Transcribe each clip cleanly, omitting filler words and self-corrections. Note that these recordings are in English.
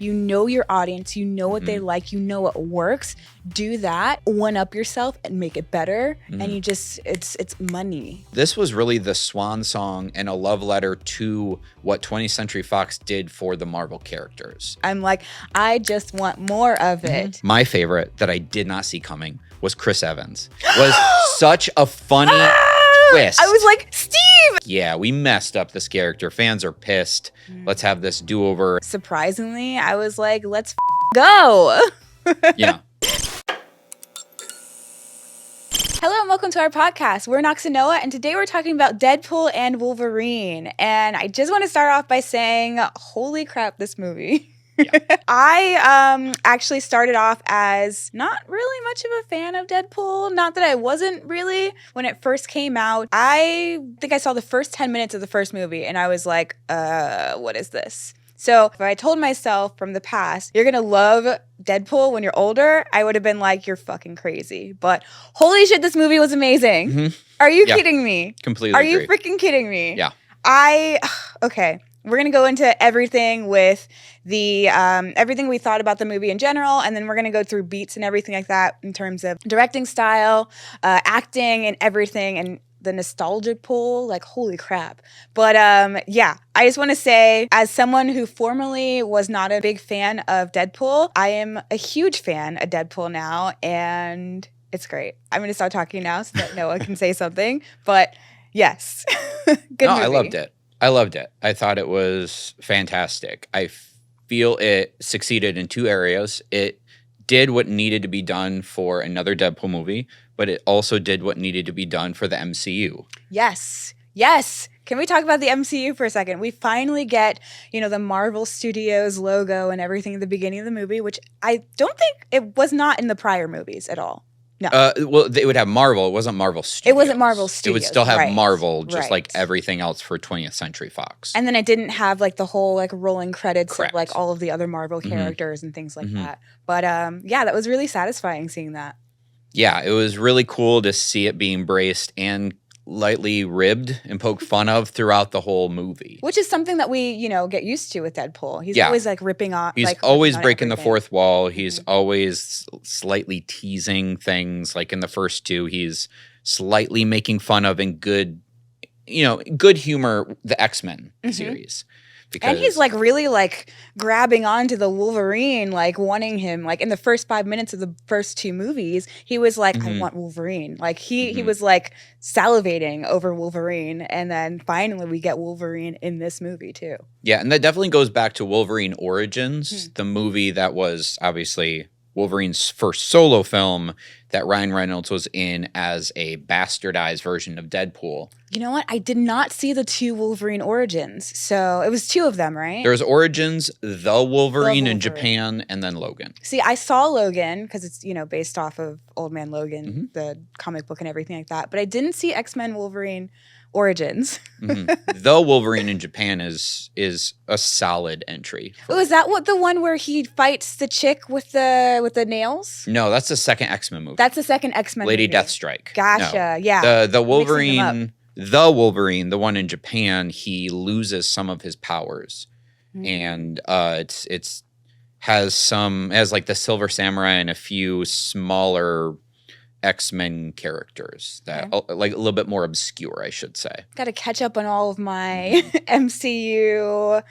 You know your audience, you know what they like, you know what works. Do that, one up yourself and make it better. And you just, it's money. This was really the swan song and a love letter to what 20th Century Fox did for the Marvel characters. I'm like, I just want more of it. My favorite that I did not see coming was Chris Evans. Was such a funny twist. I was like, Steve! Yeah, we messed up this character. Fans are pissed. Let's have this do-over. Surprisingly, I was like, let's go. Yeah. Hello and welcome to our podcast. We're Nox and Noah, and today we're talking about Deadpool and Wolverine. And I just want to start off by saying, holy crap, this movie. Yeah. I actually started off as not really much of a fan of Deadpool. Not that I wasn't really when it first came out. I think I saw the first 10 minutes of the first movie and I was like, what is this? So if I told myself from the past, you're going to love Deadpool when you're older, I would have been like, you're fucking crazy. But holy shit, this movie was amazing. Are you kidding me? Completely Are agree. you freaking kidding me? Yeah. Okay. We're going to go into everything with the everything we thought about the movie in general, and then we're going to go through beats and everything like that in terms of directing style, acting, and everything, and the nostalgia pull, like holy crap. But yeah, I just want to say, as someone who formerly was not a big fan of Deadpool, I am a huge fan of Deadpool now, and it's great. I'm going to start talking now so that Noah can say something, but yes. Good movie. I loved it. I thought it was fantastic. I feel it succeeded in two areas. It did what needed to be done for another Deadpool movie, but it also did what needed to be done for the MCU. Yes. Yes. Can we talk about the MCU for a second? We finally get, the Marvel Studios logo and everything at the beginning of the movie, which I don't think it was not in the prior movies at all. No. Well, it would have Marvel. It wasn't Marvel Studios. It wasn't Marvel Studios. It would still have right. Marvel, just right. like everything else for 20th Century Fox. And then it didn't have like the whole like rolling credits Correct. of like all of the other Marvel characters and things like that. But yeah, that was really satisfying seeing that. Yeah, it was really cool to see it being embraced and lightly ribbed and poked fun of throughout the whole movie. Which is something that we, get used to with Deadpool. He's always like ripping off. He's like, always breaking the fourth wall. He's always slightly teasing things. Like in the first two, he's slightly making fun of in good humor the X-Men series. Because, and he's like really like grabbing onto the Wolverine, like wanting him. Like in the first 5 minutes of the first two movies, he was like, I want Wolverine. Like he was like salivating over Wolverine. And then finally we get Wolverine in this movie too. Yeah, and that definitely goes back to Wolverine Origins, the movie that was obviously Wolverine's first solo film that Ryan Reynolds was in as a bastardized version of Deadpool. You know what? I did not see the two Wolverine Origins. So it was two of them, right? There's Origins, the Wolverine in Japan, and then Logan. See, I saw Logan because it's, based off of Old Man Logan, the comic book and everything like that. But I didn't see X-Men Wolverine Origins. The Wolverine in Japan is a solid entry. Oh, is that the one where he fights the chick with the nails? No, that's the second X-Men movie. That's the second X-Men Lady movie. Deathstrike. Gotcha. No. Yeah. The Wolverine, the one in Japan, he loses some of his powers, and it's has like the Silver Samurai and a few smaller X-Men characters that like a little bit more obscure, I should say. Got to catch up on all of my MCU,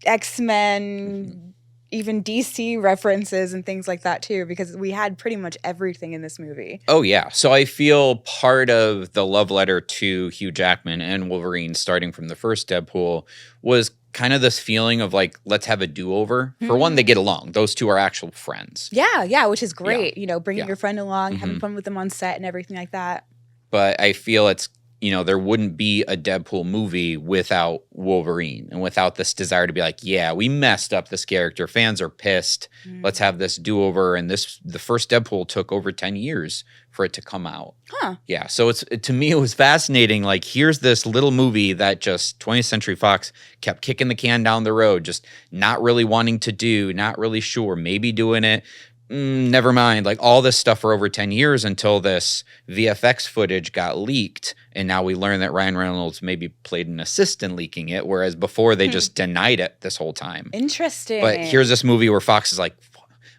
X-Men, even DC references and things like that too, because we had pretty much everything in this movie. Oh yeah. So I feel part of the love letter to Hugh Jackman and Wolverine starting from the first Deadpool was kind of this feeling of like, let's have a do-over. For one, they get along. Those two are actual friends. Yeah, which is great. Bringing your friend along, having fun with them on set and everything like that. But I feel it's, there wouldn't be a Deadpool movie without Wolverine and without this desire to be like, yeah, we messed up this character. Fans are pissed. Let's have this do-over. And the first Deadpool took over 10 years for it to come out. Huh. Yeah. So to me, it was fascinating. Like, here's this little movie that just 20th Century Fox kept kicking the can down the road, just not really wanting to do, not really sure, maybe doing it. Never mind. Like all this stuff for over 10 years until this VFX footage got leaked And now we learn that Ryan Reynolds maybe played an assist in leaking it, whereas before they just denied it this whole time. Interesting. But here's this movie where Fox is like,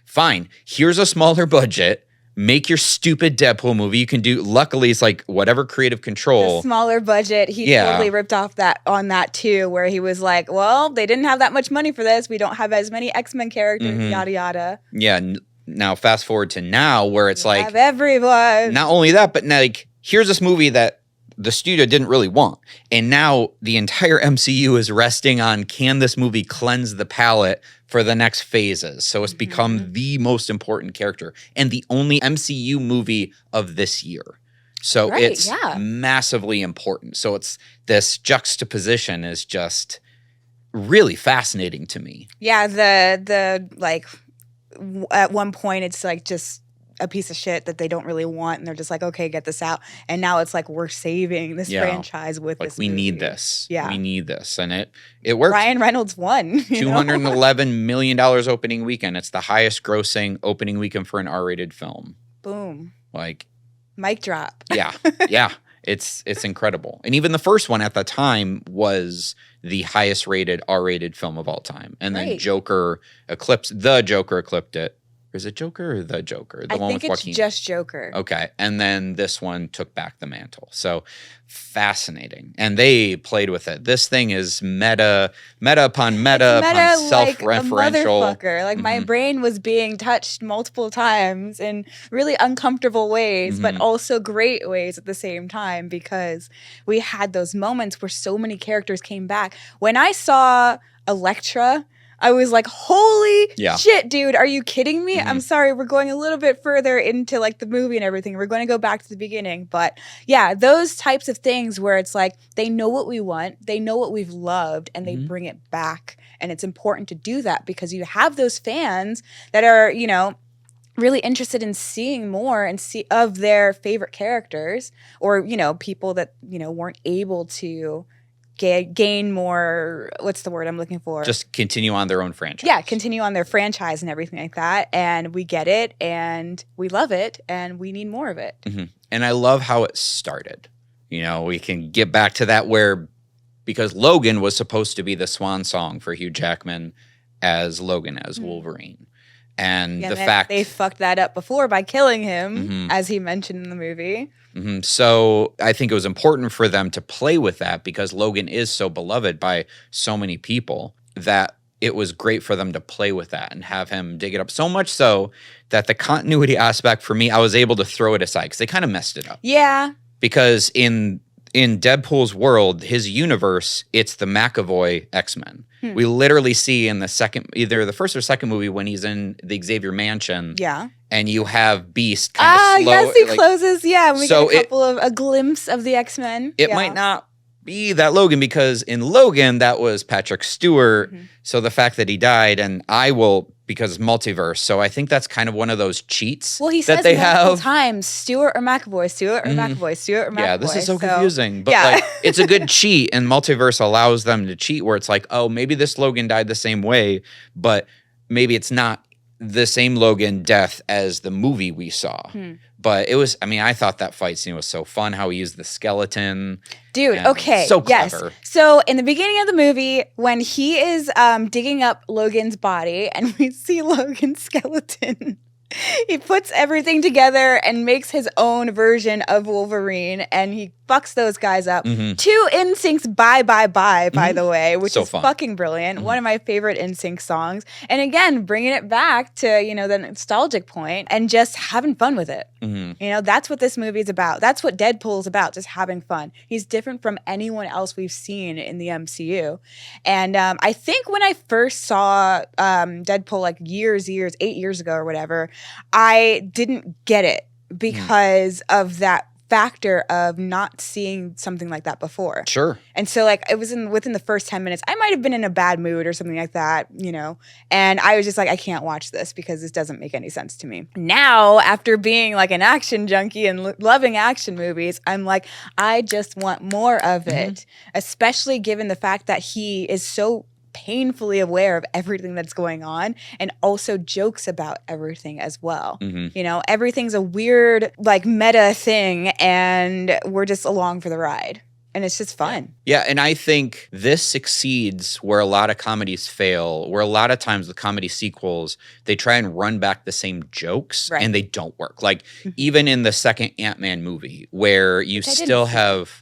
fine, here's a smaller budget. Make your stupid Deadpool movie. You can do. Luckily, it's like whatever creative control. The smaller budget. He totally ripped off on that too, where he was like, "Well, they didn't have that much money for this. We don't have as many X-Men characters. Yada yada." Yeah. Now, fast forward to now, where it's like have everyone. Not only that, but like here's this movie that the studio didn't really want, and now the entire MCU is resting on can this movie cleanse the palate for the next phases. So it's become the most important character and the only MCU movie of this year. So it's massively important. So it's this juxtaposition is just really fascinating to me. Yeah, the like at one point it's like just a piece of shit that they don't really want, and they're just like, okay, get this out. And now it's like we're saving this franchise with this we movie. need this. Yeah. We need this. And it worked. Ryan Reynolds won. $211 million opening weekend. It's the highest grossing opening weekend for an R-rated film. Boom. Like mic drop. Yeah. Yeah. It's incredible. And even the first one at the time was the highest rated R-rated film of all time. And then Joker eclipsed it. Is it Joker or The Joker? The one with Joaquin? I think it's just Joker. Okay. And then this one took back the mantle. So fascinating. And they played with it. This thing is meta upon meta upon self-referential. Like a motherfucker. Like my brain was being touched multiple times in really uncomfortable ways, but also great ways at the same time, because we had those moments where so many characters came back. When I saw Elektra, I was like, holy shit, dude, are you kidding me? I'm sorry, we're going a little bit further into like the movie and everything. We're going to go back to the beginning. But yeah, those types of things where it's like they know what we want, they know what we've loved, and they bring it back. And it's important to do that because you have those fans that are, really interested in seeing more and of their favorite characters, or, people that, weren't able to gain more, what's the word I'm looking for? Just continue on their own franchise. Yeah, continue on their franchise and everything like that. And we get it, and we love it, and we need more of it. And I love how it started. We can get back to that because Logan was supposed to be the swan song for Hugh Jackman as Logan, as Wolverine. And the fact they fucked that up before by killing him, as he mentioned in the movie. So I think it was important for them to play with that because Logan is so beloved by so many people that it was great for them to play with that and have him dig it up. So much so that the continuity aspect for me, I was able to throw it aside because they kind of messed it up. Yeah. Because in Deadpool's world, his universe, it's the McAvoy X-Men. We literally see in either the first or second movie when he's in the Xavier Mansion. Yeah. And you have Beast kind of slow. Yes, he closes. Yeah, we get a glimpse of the X-Men. It might not be that Logan because in Logan, that was Patrick Stewart. So the fact that he died, and because multiverse. So I think that's kind of one of those cheats. Well, he says multiple times, Stewart or McAvoy, Stewart or McAvoy, Stewart or McAvoy. Yeah, this is so confusing. But it's a good cheat, and multiverse allows them to cheat where it's like, oh, maybe this Logan died the same way, but maybe it's not the same Logan death as the movie we saw. But it was, I thought that fight scene was so fun, how he used the skeleton. Dude, okay. So clever. Yes. So in the beginning of the movie, when he is digging up Logan's body and we see Logan's skeleton, he puts everything together and makes his own version of Wolverine, and he fucks those guys up. 2 NSYNC's Bye Bye Bye, by the way, which is fucking brilliant. One of my favorite NSYNC songs. And again, bringing it back to, the nostalgic point and just having fun with it. That's what this movie is about. That's what Deadpool's about, just having fun. He's different from anyone else we've seen in the MCU. And I think when I first saw Deadpool like 8 years ago or whatever, I didn't get it because of that factor of not seeing something like that before. Sure. And so like it was within the first 10 minutes, I might have been in a bad mood or something like that, and I was just like, I can't watch this because this doesn't make any sense to me. Now, after being like an action junkie and loving action movies, I'm like, I just want more of it, especially given the fact that he is so painfully aware of everything that's going on and also jokes about everything as well. You know, everything's a weird, like, meta thing, and we're just along for the ride. And it's just fun. Yeah, and I think this succeeds where a lot of comedies fail, where a lot of times with comedy sequels, they try and run back the same jokes and they don't work. Like, even in the second Ant-Man movie, where you still have...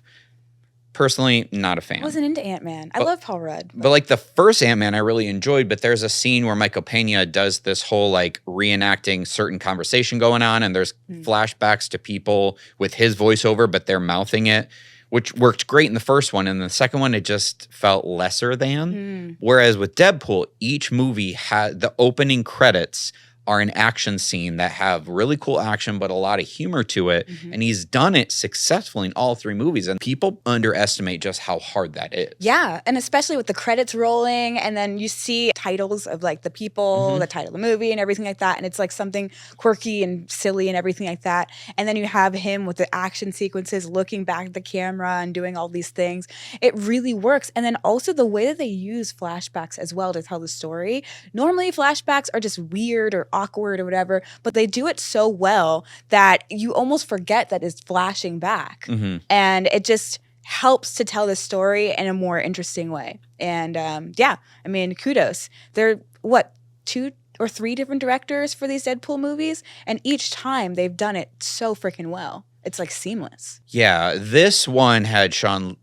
Personally, not a fan. I wasn't into Ant-Man. I love Paul Rudd. But like the first Ant-Man I really enjoyed, but there's a scene where Michael Pena does this whole like reenacting certain conversation going on, and there's flashbacks to people with his voiceover, but they're mouthing it, which worked great in the first one. And the second one, it just felt lesser than. Whereas with Deadpool, each movie had the opening credits are an action scene that have really cool action, but a lot of humor to it. And he's done it successfully in all three movies. And people underestimate just how hard that is. Yeah. And especially with the credits rolling, and then you see titles of like the people, the title of the movie and everything like that. And it's like something quirky and silly and everything like that. And then you have him with the action sequences looking back at the camera and doing all these things. It really works. And then also the way that they use flashbacks as well to tell the story. Normally flashbacks are just weird or awkward or whatever, but they do it so well that you almost forget that it's flashing back. And it just helps to tell the story in a more interesting way. And yeah, I mean, kudos. They're, what, 2 or 3 different directors for these Deadpool movies? And each time they've done it so freaking well. It's like seamless. Yeah, this one had Sean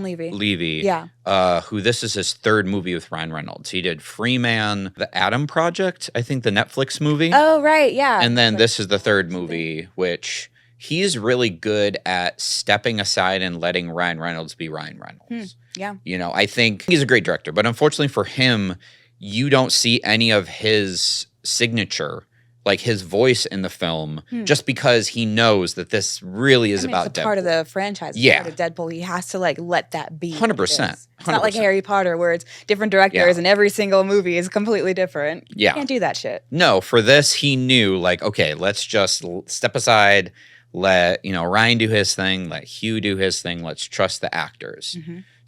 Levy. Yeah. Who this is his third movie with Ryan Reynolds. He did Freeman, The Atom Project, I think the Netflix movie. Oh, right, yeah. And then this is the third movie, which he's really good at stepping aside and letting Ryan Reynolds be Ryan Reynolds. Yeah. You know, I think he's a great director, but unfortunately for him, you don't see any of his signature, like his voice in the film, just because he knows that this really is about it's a Deadpool. part of the franchise. Yeah. Part of Deadpool. He has to like let that be. 100%. It's not like Harry Potter where it's different directors and every single movie is completely different. Yeah. You can't do that shit. No, for this, he knew like, okay, let's just step aside, let, you know, Ryan do his thing, let Hugh do his thing, let's trust the actors.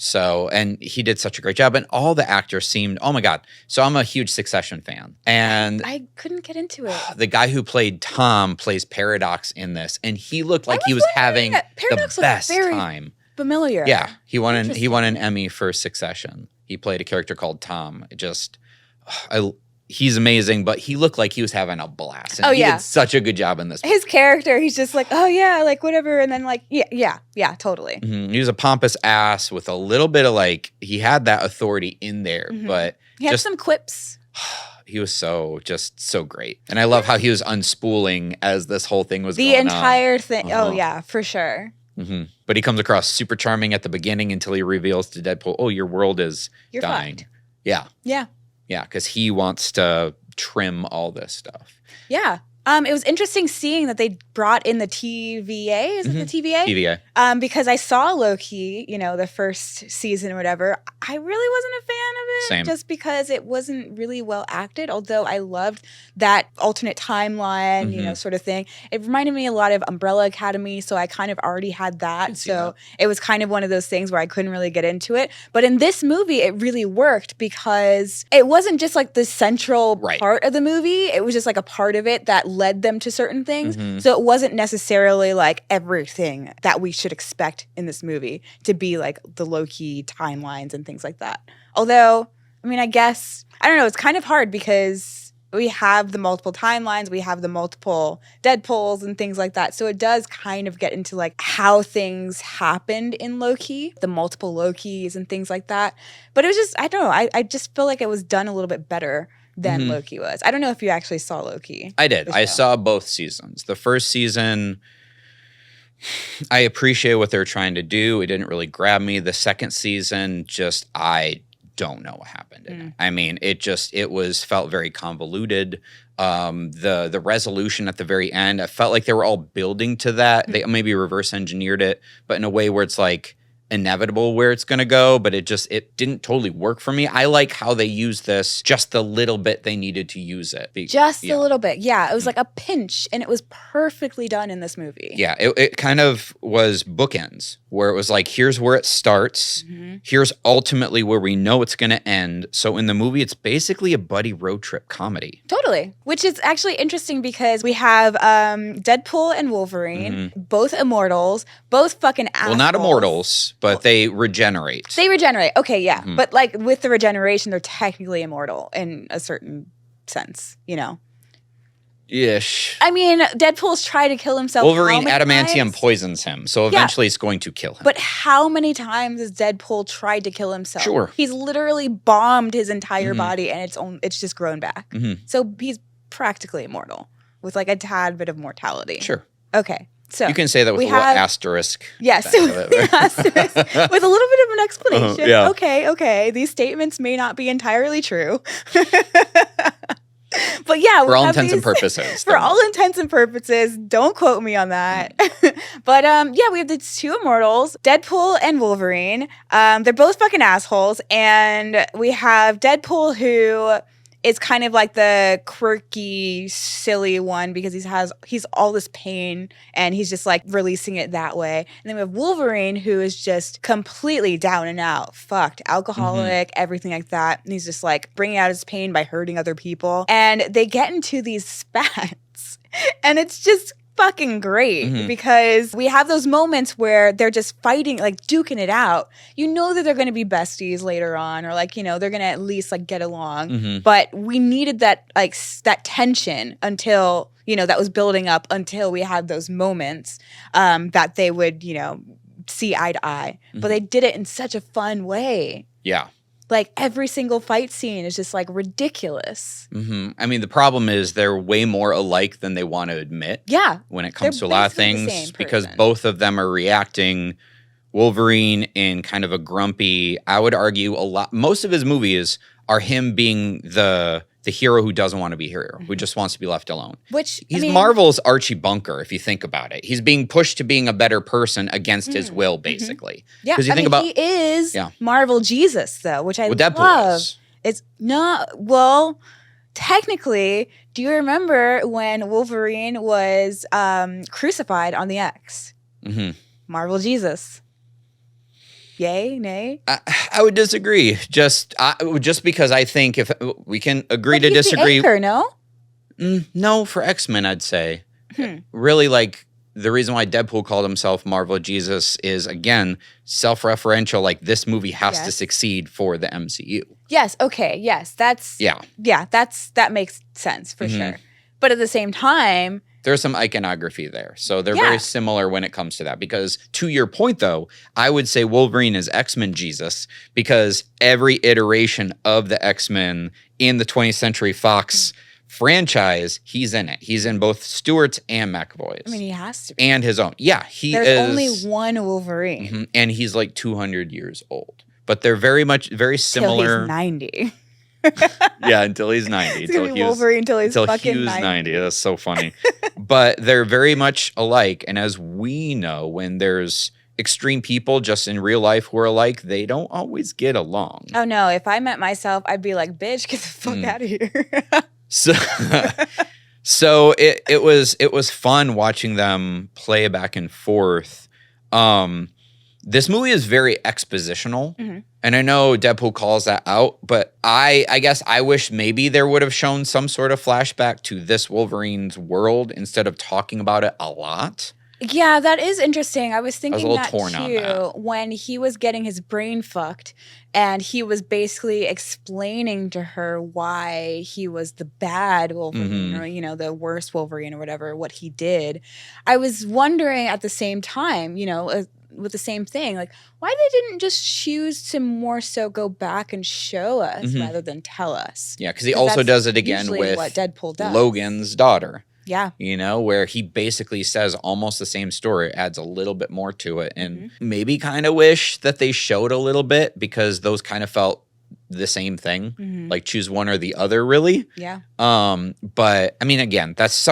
So, and he did such a great job. And all the actors seemed, oh my God. So I'm a huge Succession fan. And I couldn't get into it. The guy who played Tom plays Paradox in this. And he looked like he was having the best time. Familiar. Yeah. He won an Emmy for Succession. He played a character called Tom. It just, he's amazing, but he looked like he was having a blast. And he did such a good job in this. His character, he's just like, oh yeah, like whatever. And then like, yeah, totally. He was a pompous ass with a little bit of like, he had that authority in there, but he had some quips. He was so great. And I love how he was unspooling as this whole thing was going on. The entire thing. Oh yeah, for sure. But he comes across super charming at the beginning until he reveals to Deadpool, oh, your world is dying. Fucked. Yeah. Yeah. Yeah, because he wants to trim all this stuff. Yeah. It was interesting seeing that they brought in the TVA. Is it the TVA? TVA. Because I saw Loki, you know, the first season or whatever. I really wasn't a fan of it. Same. Just because it wasn't really well acted. Although I loved that alternate timeline, you know, sort of thing. It reminded me a lot of Umbrella Academy. So I kind of already had that. So it was kind of one of those things where I couldn't really get into it. But in this movie, it really worked because it wasn't just like the central part of the movie. It was just like a part of it that led them to certain things. So it wasn't necessarily like everything that we should expect in this movie to be like the low-key timelines and things like that. Although, I mean, I guess, I don't know, it's kind of hard because we have the multiple timelines, we have the multiple Deadpools and things like that. So it does kind of get into like how things happened in Loki, the multiple Lokis and things like that. But it was just, I don't know, I just feel like it was done a little bit better than Loki was. I don't know if you actually saw Loki. I did. I saw both seasons. The first season, I appreciate what they're trying to do. It didn't really grab me. The second season, just I don't know what happened in it. I mean, it felt very convoluted. The resolution at the very end, I felt like they were all building to that. They maybe reverse engineered it, but in a way where it's like, inevitable where it's going to go, but it didn't totally work for me. I like how they used this just the little bit they needed to use it. Just a little bit. Yeah, it was like a pinch, and it was perfectly done in this movie. Yeah, it kind of was bookends, where it was like, here's where it starts. Here's ultimately where we know it's going to end. So in the movie, it's basically a buddy road trip comedy. Totally. Which is actually interesting because we have Deadpool and Wolverine, both immortals, both fucking assholes. Well, not immortals, but they regenerate. They regenerate. Okay, yeah. But like with the regeneration, they're technically immortal in a certain sense, you know? Ish. I mean, Deadpool's tried to kill himself. Wolverine adamantium poisons him, so eventually it's going to kill him. But how many times has Deadpool tried to kill himself? Sure. He's literally bombed his entire body, and it's just grown back. So he's practically immortal with like a tad bit of mortality. Sure. Okay. So you can say that with a little asterisk. Yes, asterisk, with a little bit of an explanation. Yeah. Okay. These statements may not be entirely true. But yeah, for all intents and purposes. For all intents and purposes, don't quote me on that. But yeah, we have these two immortals, Deadpool and Wolverine. They're both fucking assholes, and we have Deadpool who is kind of like the quirky, silly one because he's all this pain and he's just like releasing it that way. And then we have Wolverine who is just completely down and out, fucked, alcoholic, everything like that. And he's just like bringing out his pain by hurting other people. And they get into these spats and it's just fucking great because we have those moments where they're just fighting, like duking it out. You know that they're going to be besties later on, or like, you know, they're going to at least like get along. But we needed that like that tension until, you know, that was building up until we had those moments that they would, you know, see eye to eye. But they did it in such a fun way. Yeah. Like every single fight scene is just like ridiculous. I mean, the problem is they're way more alike than they want to admit. Yeah. When it comes to a lot of things, because both of them are reacting. Wolverine in kind of a grumpy, I would argue most of his movies are him being the hero who doesn't want to be a hero, who just wants to be left alone. Which he's Marvel's Archie Bunker, if you think about it. He's being pushed to being a better person against his will, basically. Yeah, because you think about he is Marvel Jesus, though, which I Deadpool love. Is. It's not technically. Do you remember when Wolverine was crucified on the X? Marvel Jesus. Yay, nay? I would disagree. Just because I think if we can agree to disagree. The anchor, no? No, for X-Men, I'd say. Really, like, the reason why Deadpool called himself Marvel Jesus is, again, self-referential. Like, this movie has to succeed for the MCU. Yes, okay, yes. That makes sense, for sure. But at the same time, there's some iconography there. So they're very similar when it comes to that. Because to your point, though, I would say Wolverine is X-Men Jesus because every iteration of the X-Men in the 20th Century Fox franchise, he's in it. He's in both Stewart's and McAvoy's. I mean, he has to be. And his own. Yeah, There's only one Wolverine. And he's like 200 years old. But they're very similar. Till he's 90. Yeah, until he's 90. It's gonna be Wolverine until he's fucking 90. That's so funny. But they're very much alike. And as we know, when there's extreme people just in real life who are alike, they don't always get along. Oh, no. If I met myself, I'd be like, bitch, get the fuck out of here. So it was fun watching them play back and forth. This movie is very expositional. And I know Deadpool calls that out, but I guess I wish maybe there would have shown some sort of flashback to this Wolverine's world instead of talking about it a lot. Yeah, that is interesting. I was thinking a little torn on that. When he was getting his brain fucked and he was basically explaining to her why he was the bad Wolverine or, you know, the worst Wolverine or whatever, what he did. I was wondering at the same time, you know, with the same thing, like why they didn't just choose to more so go back and show us rather than tell us. Yeah, because he also does it again with what Deadpool does. Logan's daughter. Yeah. You know, where he basically says almost the same story, adds a little bit more to it. And maybe kind of wish that they showed a little bit because those kind of felt the same thing. Like choose one or the other, really. Yeah. But I mean, again, that's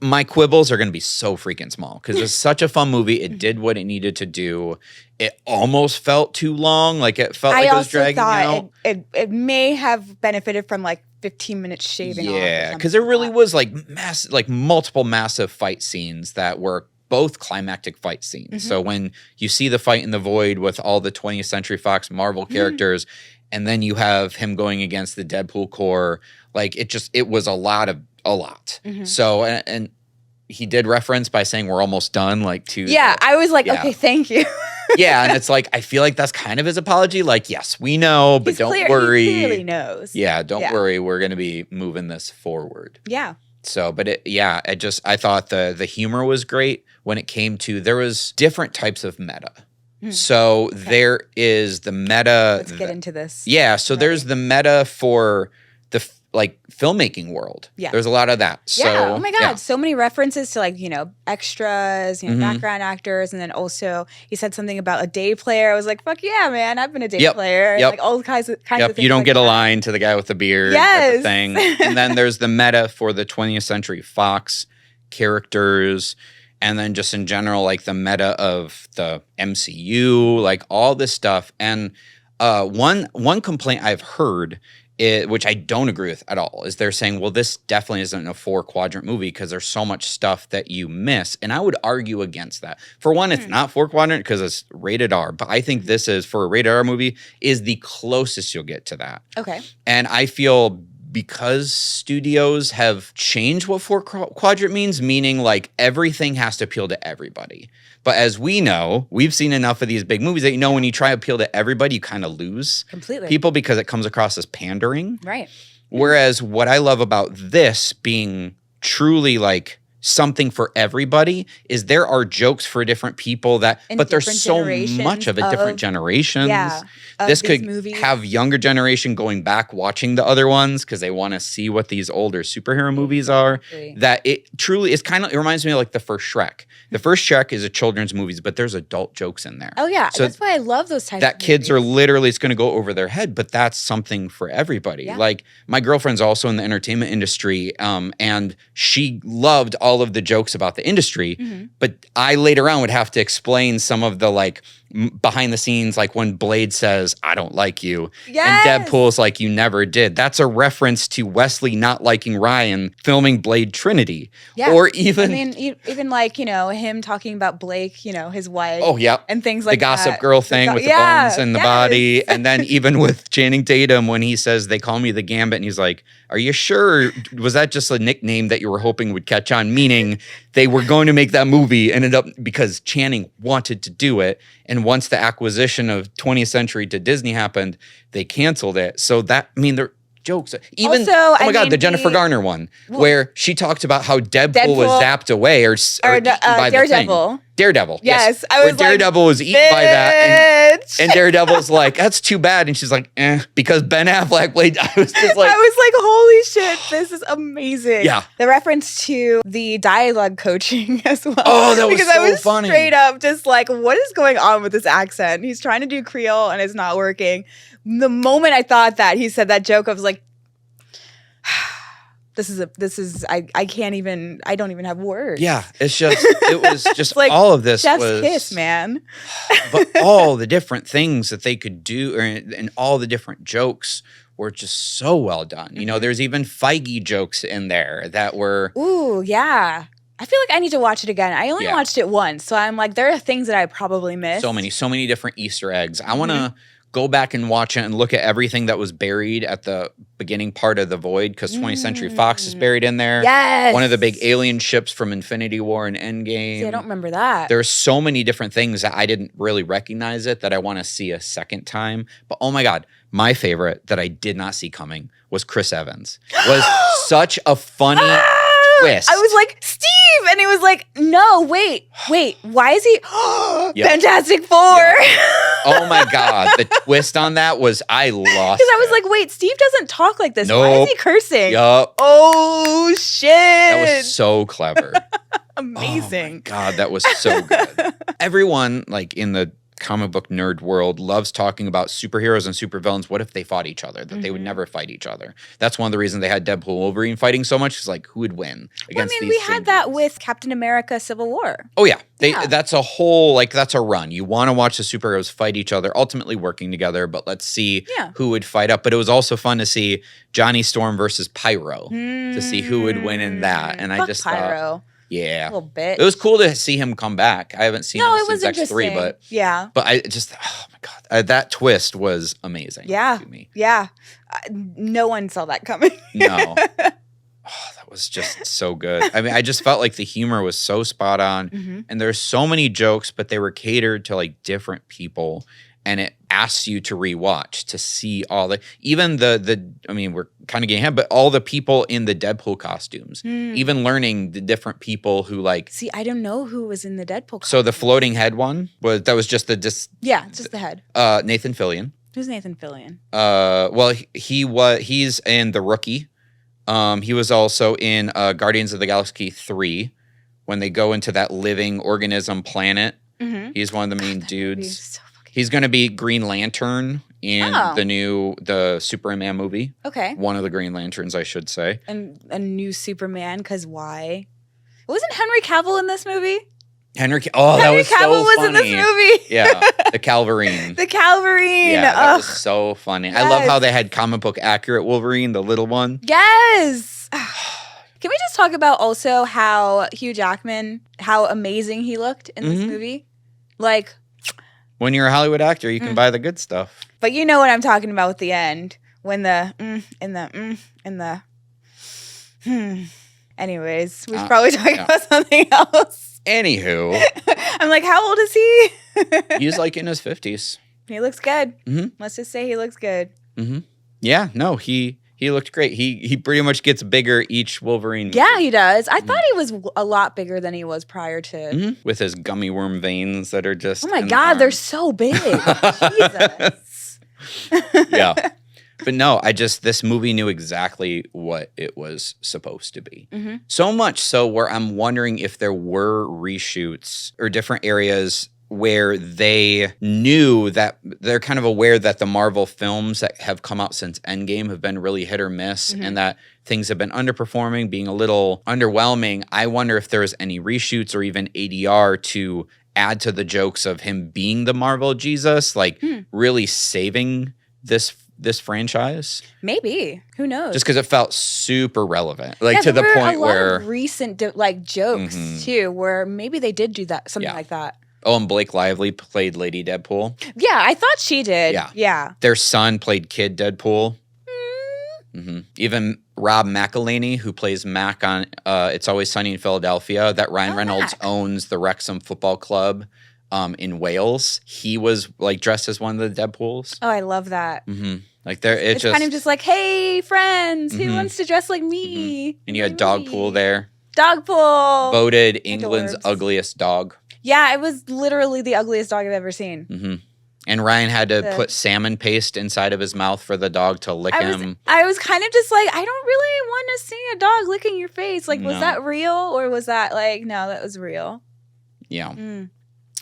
my quibbles are going to be so freaking small because it's such a fun movie. It did what it needed to do. It almost felt too long. Like it felt like it was dragging out. It may have benefited from like 15 minutes shaving off. Yeah, because there really was like multiple massive fight scenes that were both climactic fight scenes. So when you see the fight in the void with all the 20th Century Fox Marvel characters, and then you have him going against the Deadpool Corps, like it was a lot. So and he did reference by saying we're almost done, like to I was like, okay, thank you. Yeah, and it's like I feel like that's kind of his apology. Like, yes, we know, but don't worry. He clearly knows. Yeah, don't worry. We're going to be moving this forward. Yeah. So, but I thought the humor was great when it came to there was different types of meta. So there is the meta. Let's get into this. Yeah, so there's the meta for the filmmaking world. Yeah. There's a lot of that. So, yeah. Oh my God. So many references to like, extras, background actors. And then also he said something about a day player. I was like, fuck yeah, man. I've been a day player. Like all kinds of things. You don't like get that. a line to the guy with the beard. Yes. Thing. And then there's the meta for the 20th Century Fox characters. And then just in general, like the meta of the MCU, like all this stuff. And one complaint I've heard, which I don't agree with at all, is they're saying, well, this definitely isn't a 4-quadrant movie because there's so much stuff that you miss. And I would argue against that. For one, it's not 4-quadrant because it's rated R. But I think this is, for a rated R movie, is the closest you'll get to that. Okay. And I feel because studios have changed what 4-quadrant means, meaning like everything has to appeal to everybody. But as we know, we've seen enough of these big movies that when you try to appeal to everybody, you kind of lose people because it comes across as pandering. Right. Whereas what I love about this being truly like something for everybody is there are jokes for different people but there's so much of it, different generations. Yeah. This could have younger generation going back watching the other ones because they want to see what these older superhero movies are. That it truly is it reminds me of like the first Shrek. The first Shrek is a children's movies, but there's adult jokes in there. Oh yeah, so that's why I love those types of movies. Kids are literally, it's going to go over their head, but that's something for everybody. Yeah. Like my girlfriend's also in the entertainment industry, and she loved all of the jokes about the industry, but I later on would have to explain some of the like behind the scenes, like when Blade says, I don't like you. Yes. And Deadpool's like, you never did. That's a reference to Wesley not liking Ryan filming Blade Trinity. Yeah. Or even... I mean, even like, him talking about Blake, his wife. Oh, yeah. And things like that. The Gossip Girl thing with the bones and the body. And then even with Channing Tatum when he says, they call me the Gambit. And he's like, are you sure? Was that just a nickname that you were hoping would catch on? Meaning they were going to make that movie, ended up because Channing wanted to do it. And once the acquisition of 20th Century to Disney happened, they canceled it. So they're jokes. Even, the Jennifer Garner one, where she talked about how Deadpool was zapped away or eaten by Daredevil. The thing. Daredevil. Yes. I was Daredevil was eaten by that. And Daredevil's like, that's too bad. And she's like, because Ben Affleck played. I was like, holy shit, this is amazing. Yeah. The reference to the dialogue coaching as well. Oh, that was I was funny. Straight up just like, what is going on with this accent? He's trying to do Creole and it's not working. The moment I thought that he said that joke, I was like, I can't even, I don't even have words. Yeah, it was just like all of this chef's was kiss, man. But all the different things that they could do and all the different jokes were just so well done. There's even Feige jokes in there that were. Ooh, yeah. I feel like I need to watch it again. I only watched it once, so I'm like, there are things that I probably missed. So many different Easter eggs. I want to go back and watch it and look at everything that was buried at the beginning part of the void because 20th Century Fox is buried in there. Yes. One of the big alien ships from Infinity War and Endgame. See, I don't remember that. There's so many different things that I didn't really recognize it that I want to see a second time. But oh my God, my favorite that I did not see coming was Chris Evans. Was such a funny twist. I was like, Steve! And he was like, no, wait, why is he? Fantastic Four. Oh my God. The twist on that was, I lost because I was like, wait, Steve doesn't talk like this. Nope. Why is he cursing? Yup. Oh, shit. That was so clever. Amazing. Oh my God, that was so good. Everyone, like in the comic book nerd world loves talking about superheroes and supervillains. What if they fought each other? That they would never fight each other. That's one of the reasons they had Deadpool and Wolverine fighting so much. Is like, who would win against these we had that villains? with Captain America Civil War. Oh, yeah. Yeah. That's a whole, like, that's a run. You want to watch the superheroes fight each other, ultimately working together, but let's see who would fight up. But it was also fun to see Johnny Storm versus Pyro to see who would win in that. And I just Pyro. thought, yeah. A little bit. It was cool to see him come back. I haven't seen him since X3, but yeah. But I just, oh my God, that twist was amazing. Yeah. To me. Yeah. No one saw that coming. No. Oh, that was just so good. I mean, I just felt like the humor was so spot on, and there's so many jokes, but they were catered to like different people, and it asks you to rewatch to see all the, even the. I mean, we're kind of getting ahead, but all the people in the Deadpool costumes, even learning the different people who like. See, I don't know who was in the Deadpool. So the floating head one was just the it's just the head. Nathan Fillion. Who's Nathan Fillion? Well, he's in The Rookie. He was also in Guardians of the Galaxy 3 when they go into that living organism planet. He's one of the main dudes. So He's going to be Green Lantern in the Superman movie. Okay. One of the Green Lanterns, I should say. And a new Superman, because why? Wasn't Henry Cavill in this movie? Henry Cavill was in this movie. Yeah, the Calverine. The Calverine. Yeah, that was so funny. Yes. I love how they had comic book accurate Wolverine, the little one. Yes. Can we just talk about also how Hugh Jackman, how amazing he looked in this movie? Like, when you're a Hollywood actor, you can buy the good stuff. but you know what I'm talking about with the end. When the Anyways, we should probably talk about something else. Anywho. I'm like, how old is he? He's like in his 50s. He looks good. Let's just say he looks good. Yeah, no, he looked great. He pretty much gets bigger each Wolverine movie. Yeah, he does. I thought he was a lot bigger than he was prior to. With his gummy worm veins that are just. Oh my God, they're so big. Jesus. Yeah. But no, this movie knew exactly what it was supposed to be. So much so where I'm wondering if there were reshoots or different areas where they knew that they're kind of aware that the Marvel films that have come out since Endgame have been really hit or miss and that things have been underperforming, being a little underwhelming. I wonder if there's any reshoots or even ADR to add to the jokes of him being the Marvel Jesus, like really saving this franchise. Maybe. Who knows? Just because it felt super relevant. Like to the point where recent jokes too, where maybe they did do that, something like that. Oh, and Blake Lively played Lady Deadpool. Yeah, I thought she did. Yeah. Their son played Kid Deadpool. Even Rob McElhenney, who plays Mac on It's Always Sunny in Philadelphia, that Ryan Reynolds owns the Wrexham Football Club in Wales. He was like dressed as one of the Deadpools. Oh, I love that. Like it's kind of just like, hey, friends, who wants to dress like me? And you had Dogpool there. Dogpool. Voted England's ugliest dog. Yeah, it was literally the ugliest dog I've ever seen. And Ryan had to put salmon paste inside of his mouth for the dog to lick him. I was kind of just like, I don't really want to see a dog licking your face. Like, was that real? Or was that like, no, that was real. Yeah.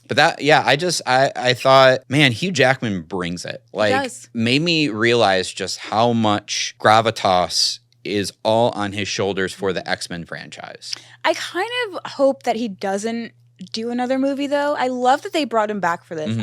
But I thought, man, Hugh Jackman brings it. Like, made me realize just how much gravitas is all on his shoulders for the X-Men franchise. I kind of hope that he doesn't do another movie, though. I love that they brought him back for this.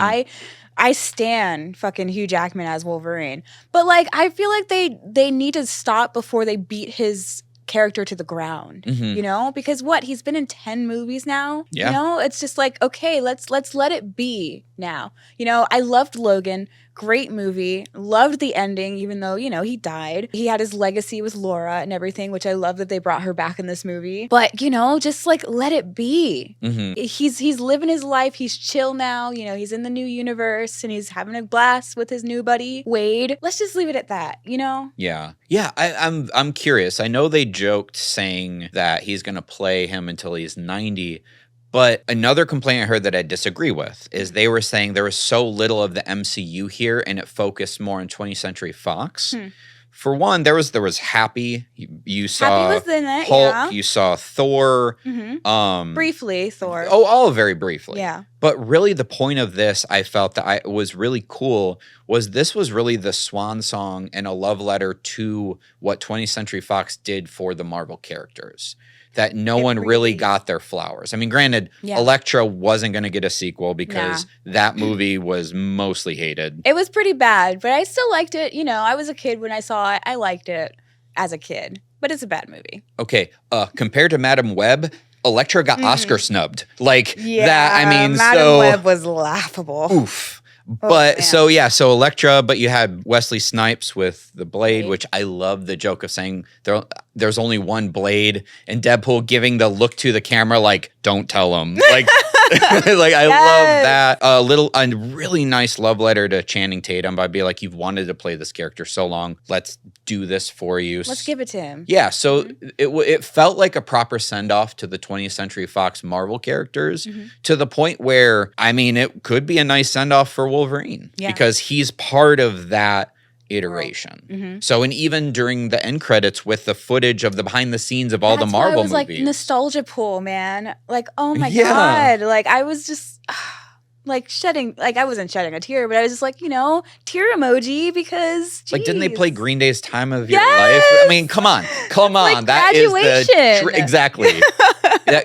I stan fucking Hugh Jackman as Wolverine. But, like, I feel like they need to stop before they beat his character to the ground, you know? Because he's been in 10 movies now, you know? It's just like, okay, let's let it be now. You know, I loved Logan. Great movie. Loved the ending, even though, you know, he died. He had his legacy with Laura and everything, which I love that they brought her back in this movie. But, you know, just like let it be. He's living his life. He's chill now. You know, he's in the new universe and he's having a blast with his new buddy, Wade. Let's just leave it at that, you know? Yeah. Yeah, I'm curious. I know they joked saying that he's going to play him until he's 90. But another complaint I heard that I disagree with is they were saying there was so little of the MCU here and it focused more on 20th Century Fox. For one, there was Happy. You saw Happy was in it, Hulk. You saw Thor. Briefly, Thor. Oh, all very briefly. Yeah. But really the point of this, I felt that was really cool, was this was really the swan song and a love letter to what 20th Century Fox did for the Marvel characters. That no one really got their flowers. I mean, granted, Elektra wasn't going to get a sequel because that movie was mostly hated. It was pretty bad, but I still liked it. You know, I was a kid when I saw it. I liked it as a kid, but it's a bad movie. Okay, compared to Madam Web, Elektra got Oscar snubbed. Like that, I mean, Madam Web was laughable. Oof. But so Elektra, but you had Wesley Snipes with the blade, which I love the joke of saying there's only one blade, and Deadpool giving the look to the camera like, don't tell him. Like, like I love that. A really nice love letter to Channing Tatum by being like, you've wanted to play this character so long. Let's do this for you. Let's give it to him. Yeah. So it felt like a proper send off to the 20th Century Fox Marvel characters to the point where, I mean, it could be a nice send off for Wolverine because he's part of that iteration. So, and even during the end credits with the footage of the behind the scenes of all the Marvel movies. Like nostalgia pool, man. Like, oh my God. Like I was just like shedding, like I wasn't shedding a tear, but I was just like, you know, tear emoji because like, didn't they play Green Day's Time of Your Life? I mean, come on. Like that graduation. Is the exactly.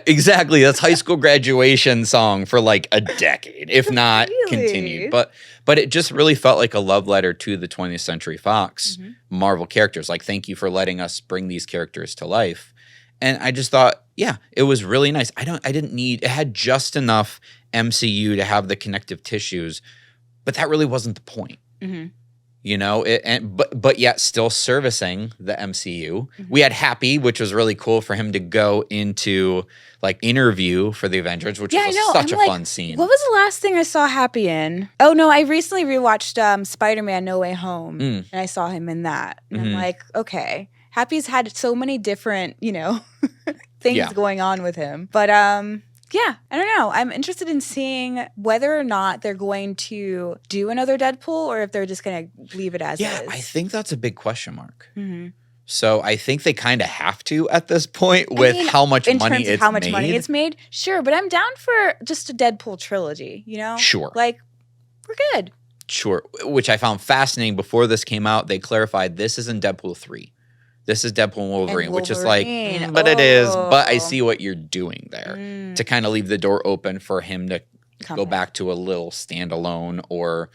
Exactly. That's high school graduation song for like a decade, if not continued. But it just really felt like a love letter to the 20th Century Fox Marvel characters. Like, thank you for letting us bring these characters to life. And I just thought, yeah, it was really nice. It had just enough MCU to have the connective tissues, but that really wasn't the point. You know, but yet still servicing the MCU. We had Happy, which was really cool for him to go into like interview for the Avengers, which was such a fun scene. What was the last thing I saw Happy in? Oh no, I recently rewatched Spider-Man: No Way Home, and I saw him in that. And I'm like, okay, Happy's had so many different, you know, things going on with him, but yeah, I don't know. I'm interested in seeing whether or not they're going to do another Deadpool or if they're just going to leave it as is. Yeah, I think that's a big question mark. So I think they kind of have to at this point with how much money it's made. How much money it's made? Sure, but I'm down for just a Deadpool trilogy, you know? Sure. Like, we're good. Sure, which I found fascinating. Before this came out, they clarified this isn't Deadpool 3. This is Deadpool and Wolverine, which is like, but it is. But I see what you're doing there to kind of leave the door open for him to go back to a little standalone or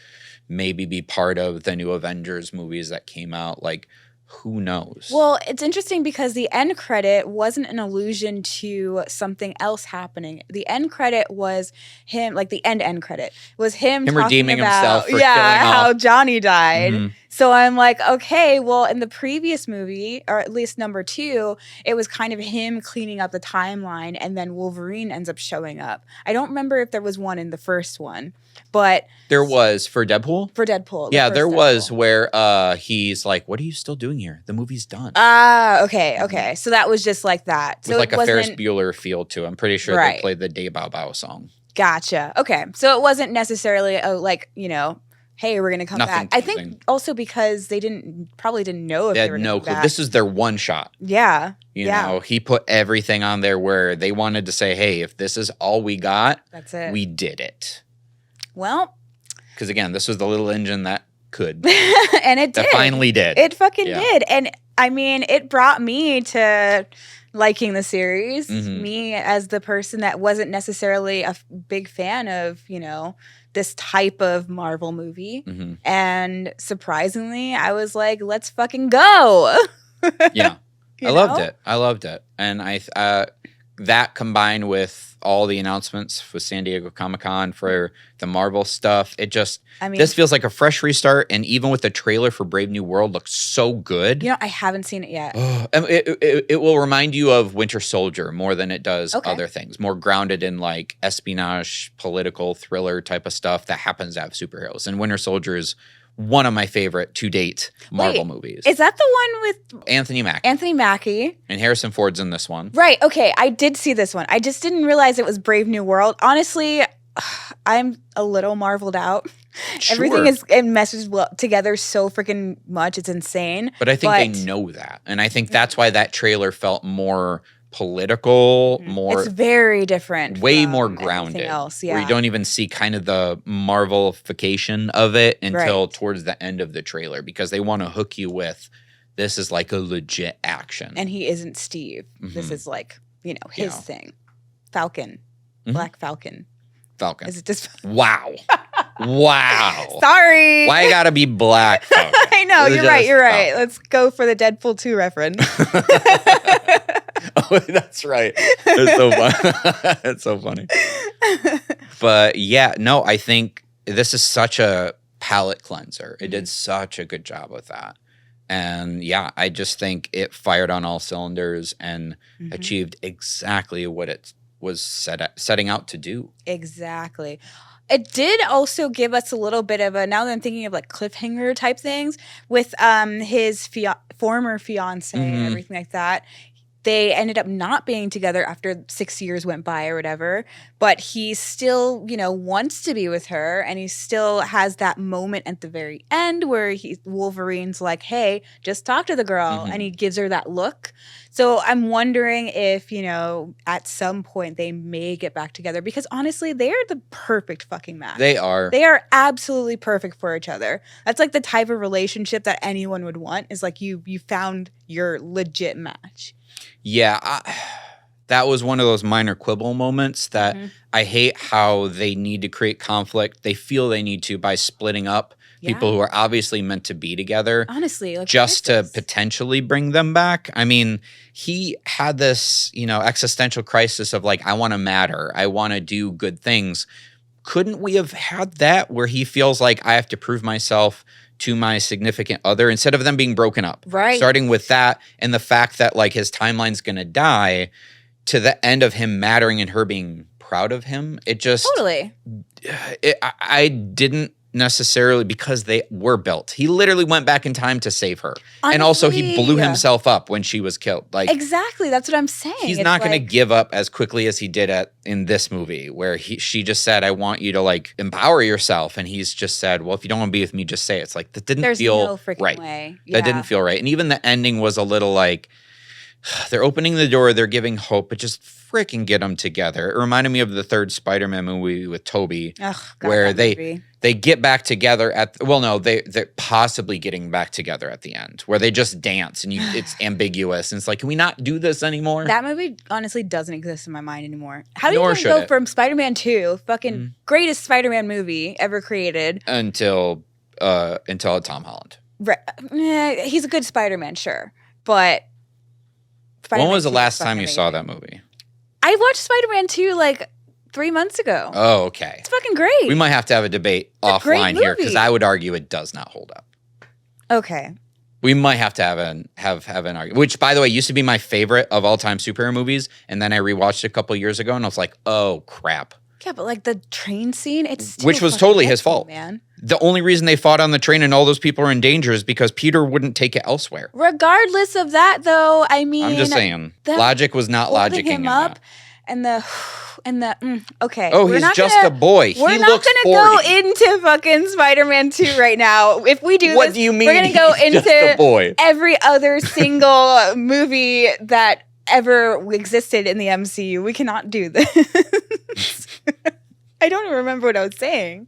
maybe be part of the new Avengers movies that came out. Like, who knows? Well, it's interesting because the end credit wasn't an allusion to something else happening. The end credit was him, like the end credit was him redeeming himself for killing how Johnny died. So I'm like, okay, well, in the previous movie, or at least number 2, it was kind of him cleaning up the timeline, and then Wolverine ends up showing up. I don't remember if there was one in the first one, but there was for Deadpool. For Deadpool, yeah, there was where he's like, "What are you still doing here? The movie's done." Okay. So that was just like that. So with like a Ferris Bueller feel to it. I'm pretty sure they played the Day Bow Bow song. Gotcha. Okay, so it wasn't necessarily like, you know, hey, we're gonna come back. I think also because they probably didn't know if they were no clue. Back. This is their one shot. Yeah. You know, he put everything on there where they wanted to say, hey, if this is all we got, that's it. We did it. Well, because again, this was the little engine that could. And it did. That finally did. It fucking did. And I mean, it brought me to liking the series. Me as the person that wasn't necessarily a big fan of, you know, this type of Marvel movie. And surprisingly, I was like, let's fucking go. Yeah. I loved it. And that combined with all the announcements with San Diego Comic-Con for the Marvel stuff, this feels like a fresh restart. And even with the trailer for Brave New World looks so good. You know, I haven't seen it yet. It will remind you of Winter Soldier more than it does other things. More grounded in like espionage, political thriller type of stuff that happens to have superheroes. And Winter Soldier is one of my favorite to date Marvel movies. Is that the one with Anthony Mackie? Anthony Mackie. And Harrison Ford's in this one. Right. Okay. I did see this one. I just didn't realize it was Brave New World. Honestly, I'm a little marveled out Sure. Everything is it meshes together so freaking much. It's insane. But I think they know that. And I think that's why that trailer felt more political, more... It's very different. Way more grounded. Else, where you don't even see kind of the Marvelification of it until towards the end of the trailer, because they want to hook you with, this is like a legit action. And he isn't Steve. This is like, his thing. Falcon. Black Falcon. Falcon. Is it just... Wow. Wow. Sorry. Why gotta be Black Falcon? I know, you're right. Let's go for the Deadpool 2 reference. Oh, that's right. It's so fun. It's so funny. But yeah, no, I think this is such a palate cleanser. It did such a good job with that. And yeah, I just think it fired on all cylinders and achieved exactly what it was setting out to do. Exactly. It did also give us a little bit of a, now that I'm thinking of like cliffhanger type things with his former fiance and everything like that. They ended up not being together after 6 years went by or whatever, but he still, wants to be with her, and he still has that moment at the very end where Wolverine's like, hey, just talk to the girl, and he gives her that look. So I'm wondering if, at some point they may get back together, because honestly, they're the perfect fucking match. They are. They are absolutely perfect for each other. That's like the type of relationship that anyone would want, is like you found your legit match. Yeah, that was one of those minor quibble moments that I hate how they need to create conflict. They feel they need to by splitting up people who are obviously meant to be together. Honestly, like, just to potentially bring them back. I mean, he had this, existential crisis of like, I want to matter. I want to do good things. Couldn't we have had that where he feels like I have to prove myself to my significant other instead of them being broken up? Right. Starting with that and the fact that like his timeline's going to die to the end of him mattering and her being proud of him. It just... Totally. I didn't necessarily, because they were built. He literally went back in time to save her. Honestly, and also he blew himself up when she was killed. Like, exactly. That's what I'm saying. He's not going to give up as quickly as he did in this movie, where she just said, I want you to like empower yourself. And he's just said, well, if you don't want to be with me, just say it. It's like, that didn't feel no freaking right. Way. Yeah. That didn't feel right. And even the ending was a little like, they're opening the door, they're giving hope, but just freaking get them together. It reminded me of the third Spider-Man movie with Tobey, where they get back together they're possibly getting back together at the end, where they just dance and it's ambiguous. And it's like, can we not do this anymore? That movie honestly doesn't exist in my mind anymore. How do you go from Spider-Man 2, fucking greatest Spider-Man movie ever created, until Tom Holland? Right. He's a good Spider-Man, sure, but when was the last time you saw that movie? I watched Spider-Man 2 like 3 months ago. Oh, okay. It's fucking great. We might have to have a debate offline here, because I would argue it does not hold up. Okay. We might have to have an argument, which, by the way, used to be my favorite of all time superhero movies, and then I rewatched it a couple years ago, and I was like, oh, crap. Yeah, but like the train scene, which was totally his fault, man. The only reason they fought on the train and all those people are in danger is because Peter wouldn't take it elsewhere. Regardless of that, though, I mean, I'm just saying, logic was not logicking him up. Okay. Oh, he's just a boy. We're not going to go into fucking Spider-Man 2 right now. If we do what do you mean? We're going to go into every other single movie that ever existed in the MCU. We cannot do this. I don't even remember what I was saying.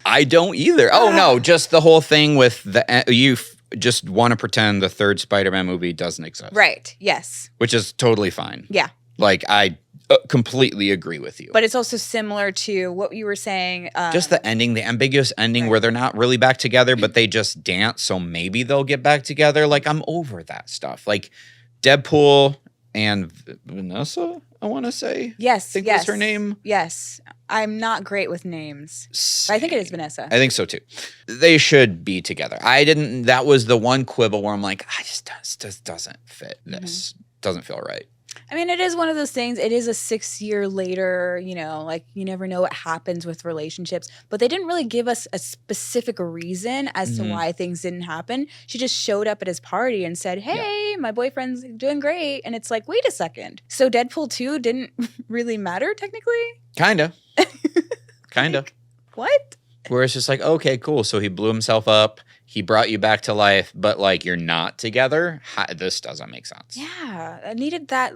I don't either. Oh, no, just the whole thing with you just want to pretend the third Spider-Man movie doesn't exist. Right, yes. Which is totally fine. Yeah. Like, I completely agree with you. But it's also similar to what you were saying. Just the ending, the ambiguous ending where they're not really back together, but they just dance, so maybe they'll get back together. Like, I'm over that stuff. Like, Deadpool and Vanessa, I want to say. Yes, I think was her name. Yes. I'm not great with names. But I think it is Vanessa. I think so, too. They should be together. That was the one quibble where I'm like, just doesn't fit this. Doesn't feel right. I mean, it is one of those things. It is a 6 year later, like you never know what happens with relationships. But they didn't really give us a specific reason as to why things didn't happen. She just showed up at his party and said, hey, my boyfriend's doing great. And it's like, wait a second. So Deadpool 2 didn't really matter technically? Kinda. Kinda. Like, what? Where it's just like, okay, cool. So he blew himself up. He brought you back to life, but like you're not together. This doesn't make sense. Yeah, I needed that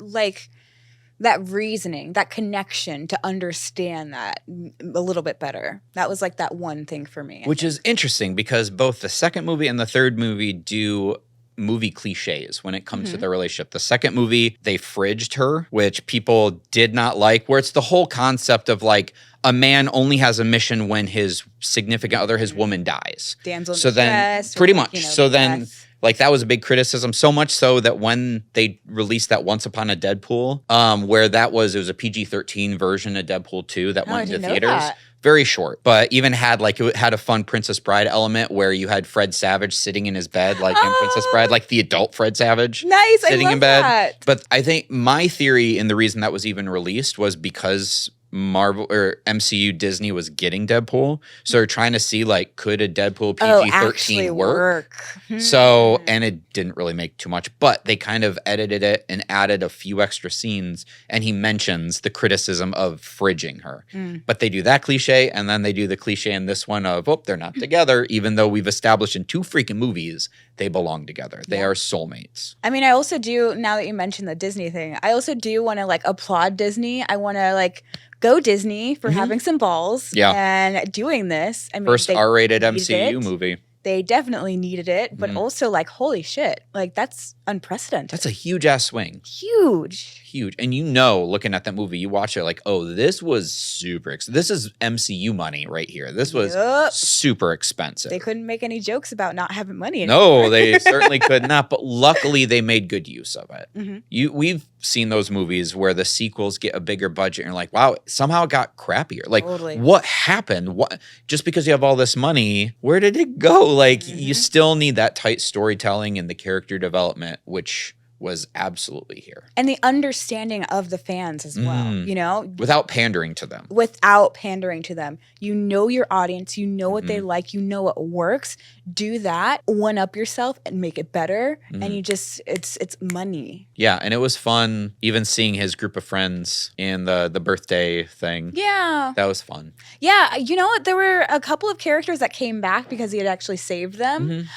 that reasoning, that connection to understand that a little bit better. That was like that one thing for me. Which is interesting because both the second movie and the third movie do movie cliches when it comes to their relationship. The second movie, they fridged her, which people did not like, where it's the whole concept of like a man only has a mission when his significant other, his woman, dies. Damsel in so then, distress, pretty or, much. you know, So then, death. like that was a big criticism. So much so that when they released that Once Upon a Deadpool, where it was a PG-13 version of Deadpool 2 that Oh, I went into didn't know theaters. that. Very short, but even had it had a fun Princess Bride element where you had Fred Savage sitting in his bed, like in Princess Bride, like the adult Fred Savage. Nice, sitting I love in bed. that. But I think my theory and the reason that was even released was because Marvel or MCU Disney was getting Deadpool, so they're trying to see like could a Deadpool PG-13 work? So, and it didn't really make too much, but they kind of edited it and added a few extra scenes, and he mentions the criticism of fridging her. But they do that cliche, and then they do the cliche in this one of, oh, they're not together, even though we've established in 2 freaking movies they belong together. They are soulmates. I mean, I also do, now that you mentioned the Disney thing, I also do want to like applaud Disney. I want to like go Disney for having some balls and doing this. I mean, First R-rated needed MCU it. movie. They definitely needed it, but also like, holy shit, like that's unprecedented. That's a huge ass swing. Huge. And you know, looking at that movie, you watch it like, oh, this was super this is MCU money right here. This was super expensive. They couldn't make any jokes about not having money anymore. No, they certainly could not, but luckily they made good use of it. We've seen those movies where the sequels get a bigger budget and you're like, wow, somehow it got crappier. Like, what happened? What? Just because you have all this money, where did it go? Like, you still need that tight storytelling and the character development, which was absolutely here. And the understanding of the fans as well, you know? Without pandering to them. Without pandering to them. You know your audience, you know what they like, you know what works. Do that, one up yourself and make it better. And you just, it's money. Yeah, and it was fun even seeing his group of friends in the birthday thing. Yeah. That was fun. Yeah, you know what? There were a couple of characters that came back because he had actually saved them.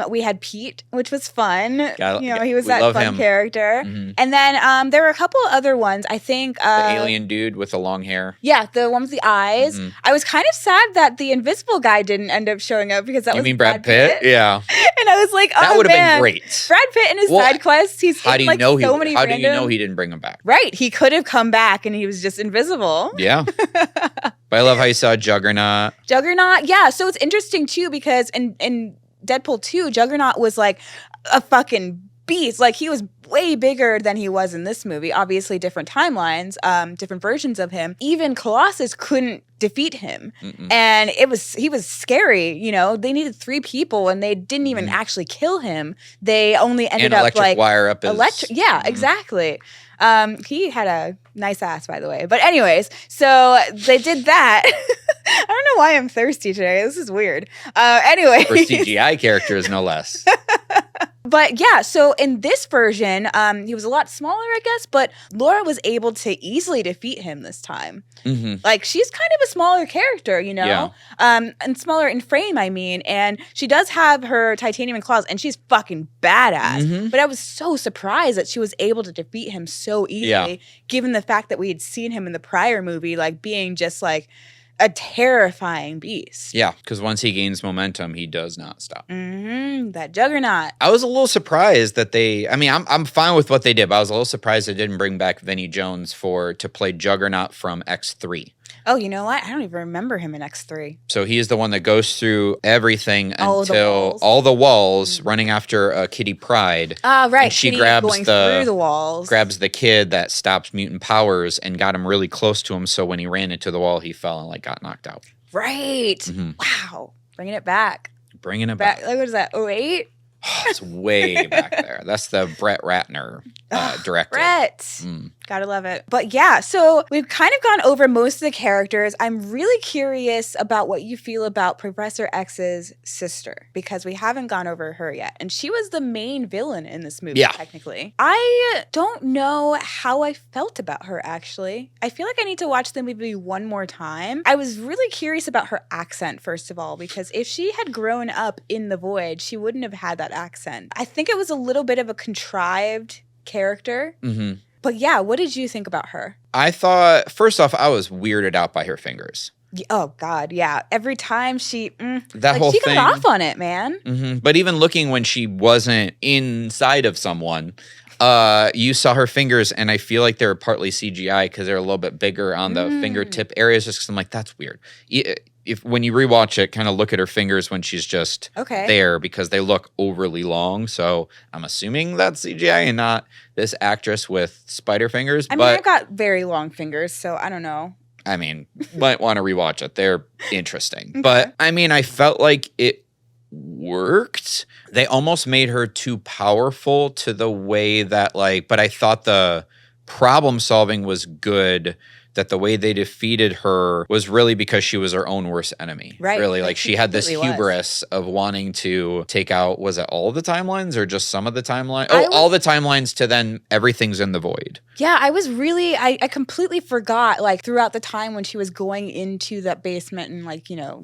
We had Pete, which was fun. He was that fun character. And then there were a couple of other ones. I think the alien dude with the long hair. Yeah, the one with the eyes. I was kind of sad that the invisible guy didn't end up showing up because that was Brad Pitt? Yeah. And I was like, oh, that would have been great. Brad Pitt and his side quests. He's how in, do you like, know so many How do you know he didn't bring him back? Right. He could have come back and he was just invisible. Yeah. But I love how you saw Juggernaut. Yeah. So it's interesting too because in Deadpool 2, Juggernaut was like a fucking beast. Like he was way bigger than he was in this movie. Obviously different timelines, different versions of him. Even Colossus couldn't defeat him. And he was scary, you know. They needed 3 people and they didn't even actually kill him. They only ended up like wire up his yeah, exactly. He had a nice ass, by the way. But anyways, so they did that. I don't know why I'm thirsty today. This is weird. Anyway. For CGI characters, no less. But yeah, so in this version, he was a lot smaller, I guess, but Laura was able to easily defeat him this time. Like, she's kind of a smaller character, you know? Yeah. And smaller in frame, I mean. And she does have her titanium claws, and she's fucking badass. But I was so surprised that she was able to defeat him so easily, given the fact that we had seen him in the prior movie, like, being just, like, a terrifying beast. Yeah, because once he gains momentum, he does not stop. That Juggernaut. I was a little surprised that I'm fine with what they did, but I was a little surprised they didn't bring back Vinnie Jones to play Juggernaut from X3. Oh, you know what? I don't even remember him in X3. So he is the one that goes through everything until all the walls running after Kitty Pryde. Ah, right. And she Kitty grabs going through the walls. Grabs the kid that stops mutant powers and got him really close to him. So when he ran into the wall, he fell and got knocked out. Right. Wow. Bringing it back. Bringing it back. Like, what is that? 08? It's way back there. That's the Brett Ratner director. Brett. Gotta love it. But yeah, so we've kind of gone over most of the characters. I'm really curious about what you feel about Professor X's sister, because we haven't gone over her yet. And she was the main villain in this movie, technically. I don't know how I felt about her, actually. I feel like I need to watch the movie one more time. I was really curious about her accent, first of all, because if she had grown up in the Void, she wouldn't have had that accent. I think it was a little bit of a contrived character. But yeah, what did you think about her? I thought, first off, I was weirded out by her fingers. Oh, God, yeah. Every time she whole she thing, got off on it, man. But even looking when she wasn't inside of someone, you saw her fingers, and I feel like they were partly CGI because they're a little bit bigger on the fingertip areas, just because I'm like, that's weird. If when you rewatch it, kind of look at her fingers when she's just there, because they look overly long. So I'm assuming that's CGI and not this actress with spider fingers. I mean, I've got very long fingers, so I don't know. I mean, might want to rewatch it. They're interesting. But I mean, I felt like it worked. They almost made her too powerful to the way that but I thought the problem solving was good. That the way they defeated her was really because she was her own worst enemy. Right. Really, like she had this hubris of wanting to take out, was it all the timelines or just some of the timelines? All the timelines to then everything's in the Void. Yeah, I was really, I completely forgot, like throughout the time when she was going into that basement and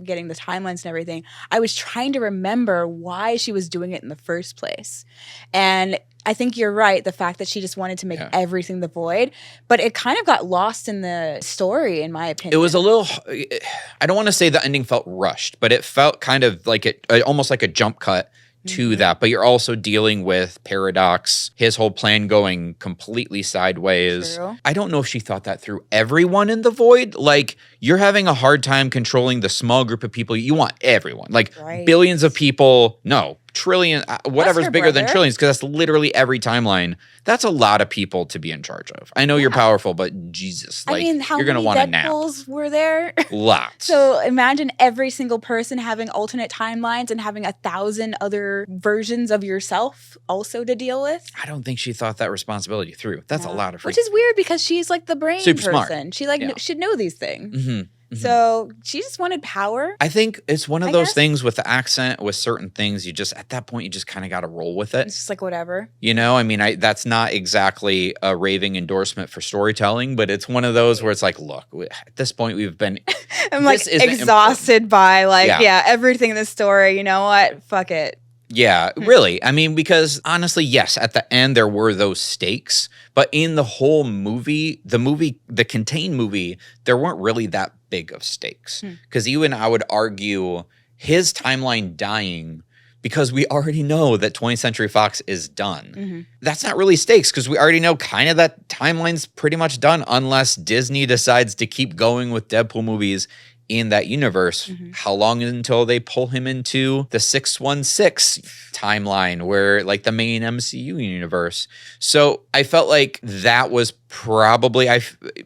getting the timelines and everything, I was trying to remember why she was doing it in the first place. And I think you're right, the fact that she just wanted to make everything the Void, but it kind of got lost in the story, in my opinion. It was a little, I don't want to say the ending felt rushed, but it felt kind of like almost like a jump cut to that. But you're also dealing with Paradox, his whole plan going completely sideways. True. I don't know if she thought that through everyone in the Void. Like, you're having a hard time controlling the small group of people. You want everyone. Like, billions of people. No. Trillion, whatever's bigger than trillions, because that's literally every timeline. That's a lot of people to be in charge of. I know you're powerful, but Jesus, I mean, how you're going to want a nap. Deadpools were there? Lots. So imagine every single person having alternate timelines and having 1,000 other versions of yourself also to deal with. I don't think she thought that responsibility through. That's a lot of freaking. Which is weird because she's like the brain Super person. Smart. She should know these things. So she just wanted power. I think it's one of those things with the accent, with certain things, you just, at that point, you just kind of got to roll with it. It's just like whatever. I mean, that's not exactly a raving endorsement for storytelling, but it's one of those where it's like, look, at this point, we've been. I'm like exhausted by everything in the story. You know what? Fuck it. Yeah, really. I mean, because honestly, yes, at the end there were those stakes, but in the whole movie, the contained movie, there weren't really that big of stakes. Because even I would argue his timeline dying, because we already know that 20th Century Fox is done. That's not really stakes, because we already know kind of that timeline's pretty much done, unless Disney decides to keep going with Deadpool movies in that universe. How long until they pull him into the 616 timeline, where like the main MCU universe? So I felt like that was probably,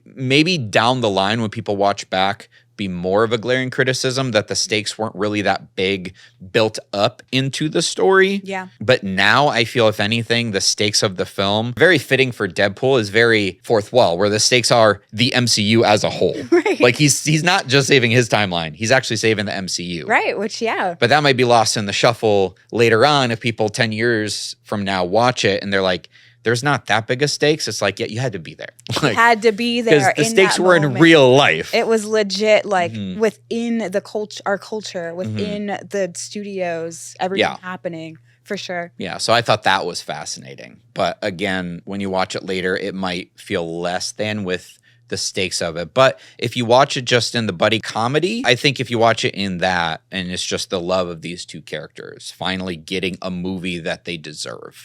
maybe down the line when people watch back, be more of a glaring criticism that the stakes weren't really that big built up into the story. Yeah. But now I feel, if anything, the stakes of the film, very fitting for Deadpool, is very fourth wall, where the stakes are the MCU as a whole. Right. Like he's not just saving his timeline, he's actually saving the MCU. Right, which, But that might be lost in the shuffle later on if people 10 years from now watch it and they're like, there's not that big of stakes. It's like, yeah, you had to be there. Like, had to be there. Because the stakes were in real life. It was legit, like within the our culture, within the studios, everything happening, for sure. Yeah, so I thought that was fascinating. But again, when you watch it later, it might feel less than with the stakes of it. But if you watch it just in the buddy comedy, I think if you watch it in that, and it's just the love of these two characters finally getting a movie that they deserve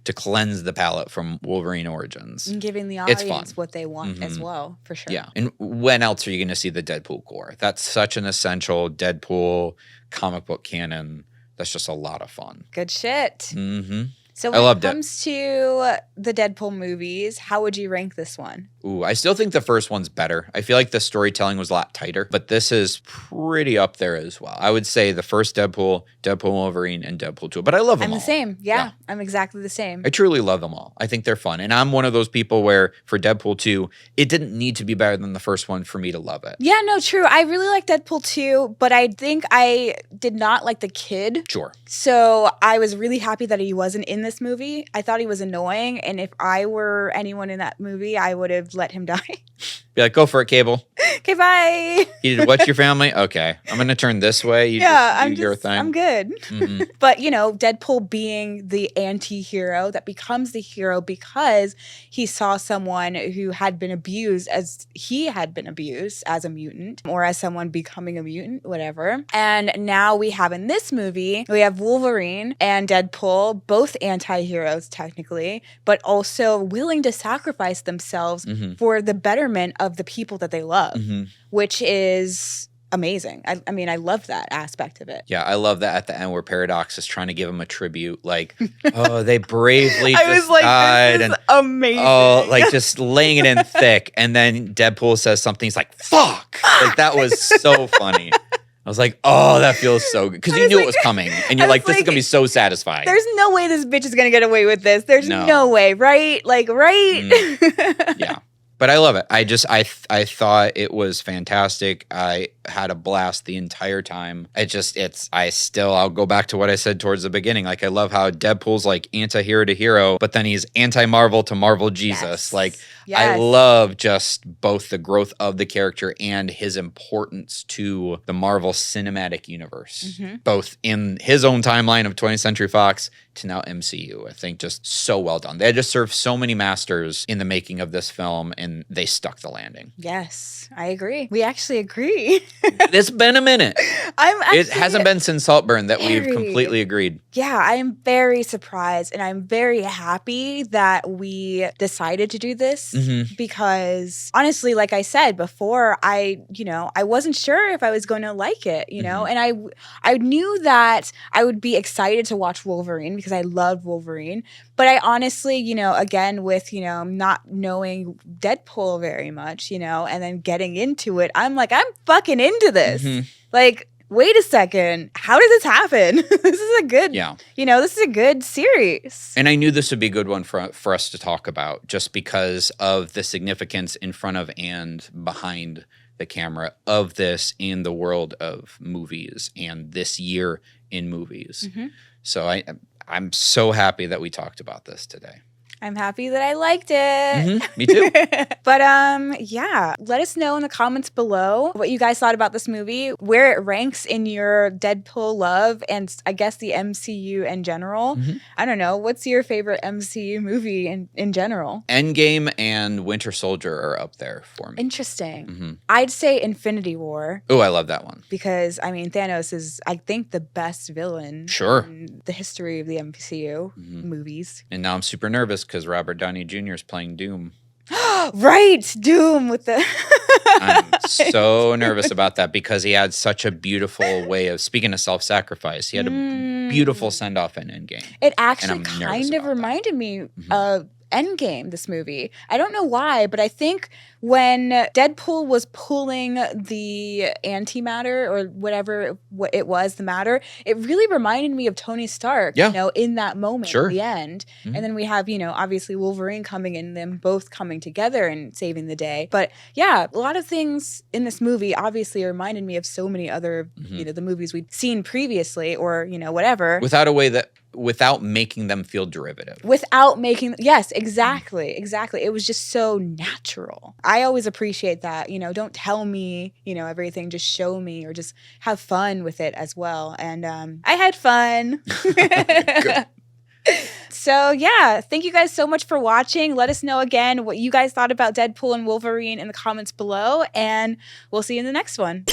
to cleanse the palate from Wolverine Origins. And giving the audience what they want as well, for sure. Yeah. And when else are you going to see the Deadpool core? That's such an essential Deadpool comic book canon. That's just a lot of fun. Good shit. So I when it loved it. comes to the Deadpool movies, how would you rank this one? Ooh, I still think the first one's better. I feel like the storytelling was a lot tighter, but this is pretty up there as well. I would say the first Deadpool, Deadpool Wolverine, and Deadpool 2. But I love them all. I'm the same. Yeah, I'm exactly the same. I truly love them all. I think they're fun. And I'm one of those people where for Deadpool 2, it didn't need to be better than the first one for me to love it. Yeah, no, true. I really like Deadpool 2, but I think I did not like the kid. Sure. So I was really happy that he wasn't in this movie. I thought he was annoying. And if I were anyone in that movie, I would have let him die. Be like, go for it, Cable. Okay, bye. You did what's your family? Okay. I'm going to turn this way. You just do your thing. I'm good. Mm-hmm. But, Deadpool being the anti-hero that becomes the hero because he saw someone who had been abused as he had been abused as a mutant or as someone becoming a mutant, whatever. And now we have in this movie, we have Wolverine and Deadpool, both anti-heroes technically, but also willing to sacrifice themselves for the betterment of the people that they love, which is amazing. I mean, I love that aspect of it. Yeah, I love that at the end where Paradox is trying to give him a tribute. Like, oh, they bravely I was like, died. this is amazing. Oh, like just laying it in thick. And then Deadpool says something. He's like, fuck. Like, that was so funny. I was like, oh, that feels so good. Because you knew it was coming. And you're like, this is going to be so satisfying. There's no way this bitch is going to get away with this. There's no way, right? Like, right? Yeah. But I love it. I thought it was fantastic. I had a blast the entire time. I'll go back to what I said towards the beginning. Like, I love how Deadpool's like anti-hero to hero, but then he's anti-Marvel to Marvel Jesus. Yes. Like, yes. I love just both the growth of the character and his importance to the Marvel Cinematic Universe, both in his own timeline of 20th Century Fox to now MCU. I think just so well done. They just served so many masters in the making of this film, and they stuck the landing. Yes, I agree. We actually agree. It's been a minute. It hasn't been since Saltburn that we've completely agreed. Yeah, I am very surprised, and I'm very happy that we decided to do this because honestly, like I said before, I wasn't sure if I was going to like it, and I knew that I would be excited to watch Wolverine because I love Wolverine. But I honestly, again, with, not knowing Deadpool very much, and then getting into it, I'm like, I'm fucking into this. Like, wait a second, how did this happen? This is a good, this is a good series. And I knew this would be a good one for us to talk about just because of the significance in front of and behind the camera of this in the world of movies and this year in movies. So I'm so happy that we talked about this today. I'm happy that I liked it. Me too. But yeah, let us know in the comments below what you guys thought about this movie, where it ranks in your Deadpool love, and I guess the MCU in general. I don't know. What's your favorite MCU movie in general? Endgame and Winter Soldier are up there for me. Interesting. I'd say Infinity War. Oh, I love that one. Because, I mean, Thanos is, I think, the best villain in the history of the MCU movies. And now I'm super nervous because Robert Downey Jr. is playing Doom. Right, Doom with the... I'm so nervous about that because he had such a beautiful way of, speaking of self-sacrifice, he had a beautiful send-off in Endgame. It actually kind of reminded me of Endgame, this movie. I don't know why, but I think when Deadpool was pulling the antimatter or whatever it was, the matter, it really reminded me of Tony Stark, in that moment at the end. And then we have, obviously Wolverine coming in, them both coming together and saving the day. But yeah, a lot of things in this movie obviously reminded me of so many other, the movies we'd seen previously or, whatever. Without making them feel derivative. Yes, exactly. It was just so natural. I always appreciate that. Don't tell me, everything, just show me or just have fun with it as well. And I had fun. So yeah, thank you guys so much for watching. Let us know again what you guys thought about Deadpool and Wolverine in the comments below, and we'll see you in the next one.